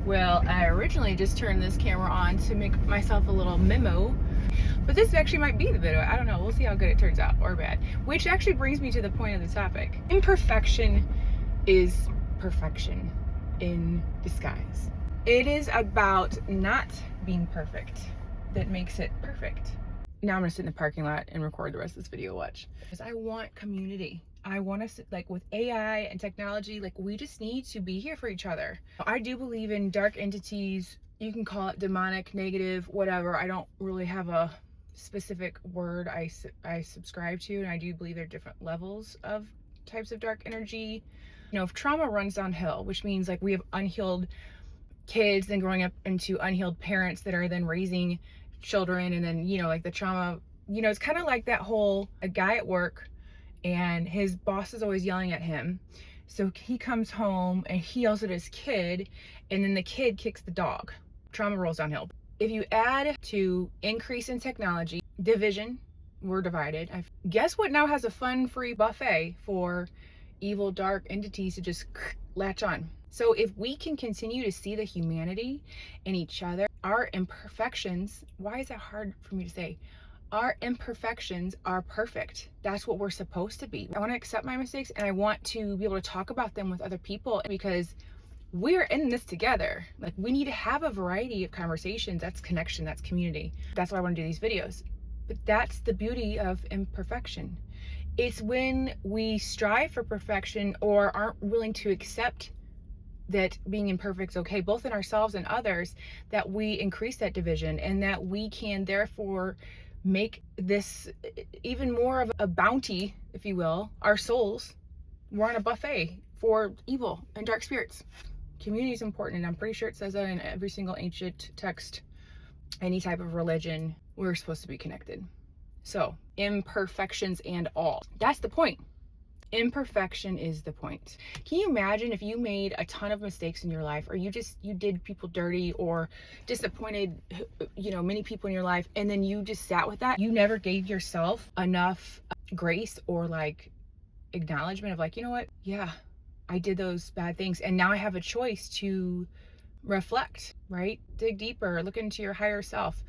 Well, I originally just turned this camera on to make myself a little memo, but this actually might be the video. I don't know. We'll see how good it turns out, or bad. Which actually brings me to the point of the topic. Imperfection is perfection in disguise. It is about not being perfect that makes it perfect. Now I'm gonna sit in the parking lot and record the rest of this video. Watch. Because I want community. I want us, like, with AI and technology, like, we just need to be here for each other. I do believe in dark entities. You can call it demonic, negative, whatever. I don't really have a specific word I subscribe to, and I do believe there are different levels of types of dark energy. You know, if trauma runs downhill, which means like we have unhealed kids then growing up into unhealed parents that are then raising children, and then, you know, like the trauma, you know, it's kind of like that whole, a guy at work and his boss is always yelling at him, so he comes home and he yells at his kid, and then the kid kicks the dog. Trauma rolls downhill. If you add to increase in technology, division, we're divided. Guess what now has a fun free buffet for evil dark entities to just latch on? So if we can continue to see the humanity in each other, our imperfections, why is that hard for me to say? Our imperfections are perfect. That's what we're supposed to be. I want to accept my mistakes, and I want to be able to talk about them with other people, because we're in this together. Like, we need to have a variety of conversations. That's connection, that's community. That's why I want to do these videos. But that's the beauty of imperfection. It's when we strive for perfection or aren't willing to accept that being imperfect is okay, both in ourselves and others, that we increase that division, and that we can therefore make this even more of a bounty, if you will. Our souls, we're on a buffet for evil and dark spirits. Community is important, and I'm pretty sure it says that in every single ancient text, any type of religion. We're supposed to be connected. So imperfections and all, that's the point. Imperfection is the point. Can you imagine if you made a ton of mistakes in your life, or you did people dirty or disappointed, you know, many people in your life, and then you just sat with that? You never gave yourself enough grace or like acknowledgement of like, you know what? Yeah, I did those bad things, and now I have a choice to reflect, right? Dig deeper, look into your higher self.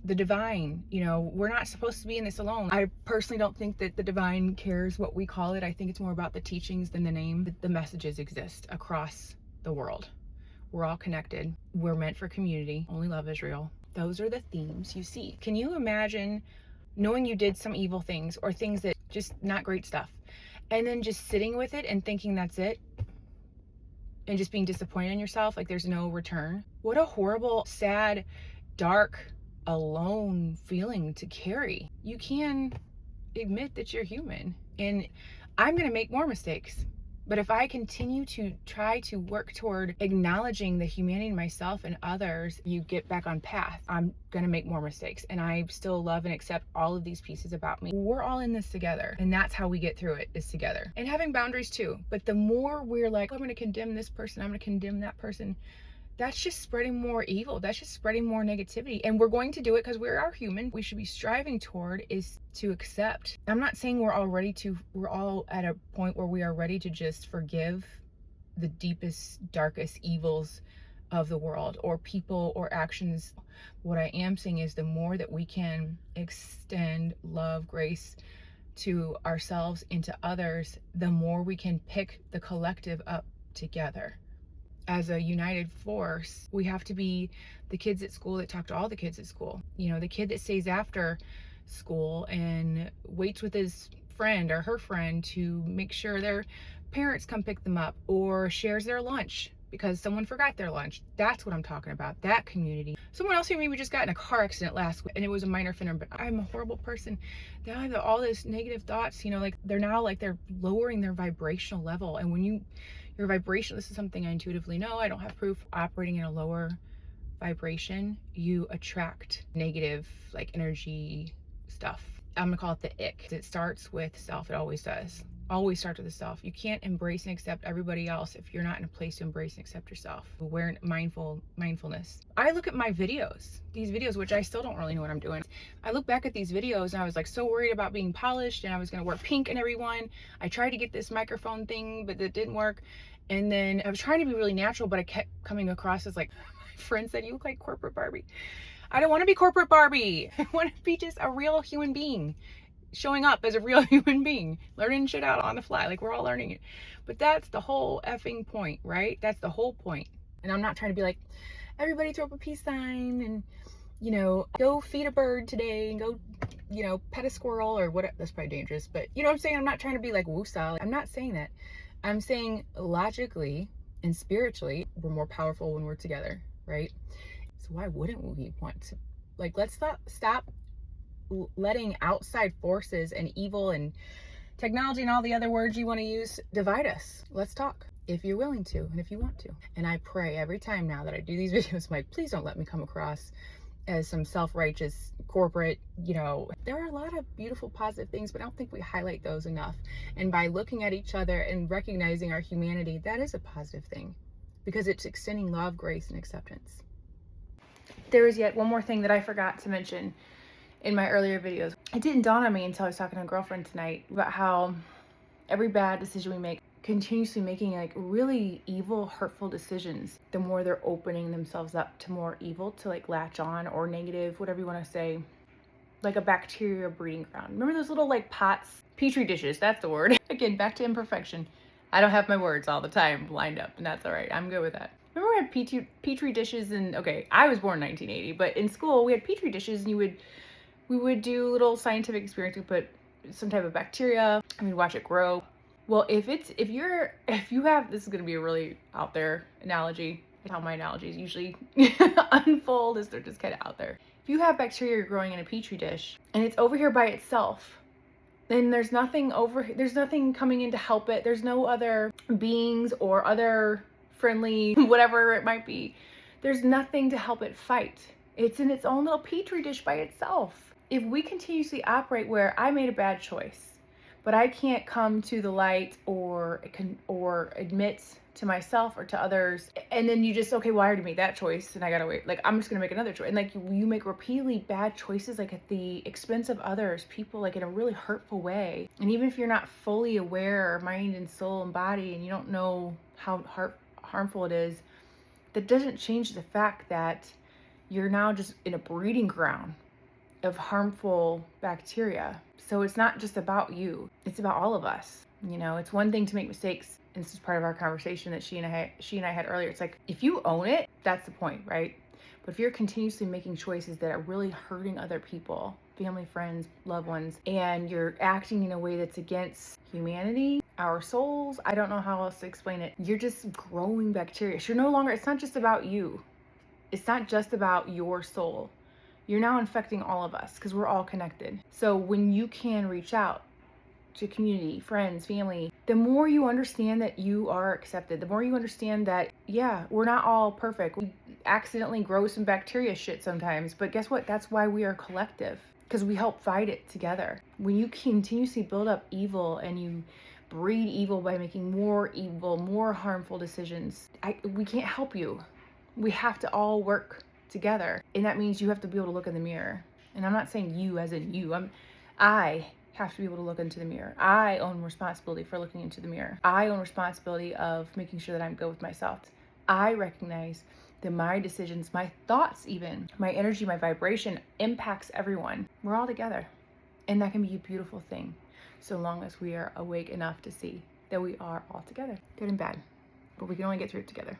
The divine, you know, we're not supposed to be in this alone. I personally don't think that the divine cares what we call it. I think it's more about the teachings than the name. The messages exist across the world. We're all connected. We're meant for community. Only love is real. Those are the themes you see. Can you imagine knowing you did some evil things, or things that just not great stuff, and then just sitting with it and thinking that's it, and just being disappointed in yourself, like there's no return? What a horrible, sad, dark, alone feeling to carry. You can admit that you're human, and I'm gonna make more mistakes, but if I continue to try to work toward acknowledging the humanity in myself and others, you get back on path. I'm gonna make more mistakes, and I still love and accept all of these pieces about me. We're all in this together, and that's how we get through it, is together. And having boundaries too. But the more we're like, oh, I'm gonna condemn this person, I'm gonna condemn that person, that's just spreading more evil. That's just spreading more negativity. And we're going to do it because we are human. We should be striving toward is to accept. I'm not saying we're all at a point where we are ready to just forgive the deepest, darkest evils of the world, or people, or actions. What I am saying is the more that we can extend love, grace to ourselves and to others, the more we can pick the collective up together. As a united force, we have to be the kids at school that talk to all the kids at school. You know, the kid that stays after school and waits with his friend or her friend to make sure their parents come pick them up, or shares their lunch because someone forgot their lunch. That's what I'm talking about, that community. Someone else here maybe just got in a car accident last week and it was a minor offender, but I'm a horrible person. Now I have all these negative thoughts, you know, like they're lowering their vibrational level. And when your vibration, this is something I intuitively know, I don't have proof, operating in a lower vibration, you attract negative, like, energy stuff. I'm gonna call it the ick. It starts with self. It always does. Always starts with the self. You can't embrace and accept everybody else if you're not in a place to embrace and accept yourself. We're in mindfulness. I look at my videos, these videos, which I still don't really know what I'm doing. I look back at these videos and I was like so worried about being polished, and I was gonna wear pink in every one. I tried to get this microphone thing, but it didn't work. And then I was trying to be really natural, but I kept coming across as like, my friend said, you look like corporate Barbie. I don't want to be corporate Barbie. I want to be just a real human being, showing up as a real human being, learning shit out on the fly. Like, we're all learning it. But that's the whole effing point, right? That's the whole point. And I'm not trying to be like, everybody throw up a peace sign and, you know, go feed a bird today and go, you know, pet a squirrel or what. That's probably dangerous, but you know what I'm saying? I'm not trying to be like woo style. I'm not saying that. I'm saying logically and spiritually, we're more powerful when we're together, right? So why wouldn't we want to, like, let's stop letting outside forces and evil and technology and all the other words you want to use divide us. Let's talk if you're willing to and if you want to. And I pray every time now that I do these videos, I'm like, please don't let me come across as some self-righteous corporate, you know. There are a lot of beautiful, positive things, but I don't think we highlight those enough. And by looking at each other and recognizing our humanity, that is a positive thing because it's extending love, grace, and acceptance. There is yet one more thing that I forgot to mention in my earlier videos. It didn't dawn on me until I was talking to a girlfriend tonight about how every bad decision we make, continuously making like really evil, hurtful decisions, the more they're opening themselves up to more evil to like latch on, or negative, whatever you want to say, like a bacteria breeding ground. Remember those little like pots, petri dishes, that's the word. Again, back to imperfection. I don't have my words all the time lined up, and that's all right. I'm good with that. Remember we had petri dishes, and okay, I was born in 1980, but in school we had petri dishes, and we would do little scientific experiments. We put some type of bacteria and we'd watch it grow. Well, if you have, this is going to be a really out there analogy. How my analogies usually unfold is they're just kind of out there. If you have bacteria growing in a petri dish and it's over here by itself, then there's nothing coming in to help it. There's no other beings or other friendly, whatever it might be. There's nothing to help it fight. It's in its own little petri dish by itself. If we continuously operate where I made a bad choice, but I can't come to the light or admit to myself or to others, and then you just, okay, well, I already made that choice and I gotta wait. Like, I'm just gonna make another choice. And like you make repeatedly bad choices, like at the expense of others, people, like in a really hurtful way. And even if you're not fully aware, mind and soul and body, and you don't know how harmful it is, that doesn't change the fact that you're now just in a breeding ground of harmful bacteria. So it's not just about you, it's about all of us. You know, it's one thing to make mistakes, and this is part of our conversation that she and I had earlier. It's like, if you own it, that's the point, right? But if you're continuously making choices that are really hurting other people, family, friends, loved ones, and you're acting in a way that's against humanity, our souls, I don't know how else to explain it. You're just growing bacteria. So you're no longer, it's not just about you. It's not just about your soul. You're now infecting all of us because we're all connected. So when you can reach out to community, friends, family, the more you understand that you are accepted, the more you understand that, yeah, we're not all perfect. We accidentally grow some bacteria shit sometimes, but guess what? That's why we are collective, because we help fight it together. When you continuously build up evil and you breed evil by making more evil, more harmful decisions, we can't help you. We have to all work together. And that means you have to be able to look in the mirror. And I'm not saying you as in you. I have to be able to look into the mirror. I own responsibility for looking into the mirror. I own responsibility of making sure that I'm good with myself. I recognize that my decisions, my thoughts even, my energy, my vibration impacts everyone. We're all together. And that can be a beautiful thing, so long as we are awake enough to see that we are all together, good and bad. But we can only get through it together.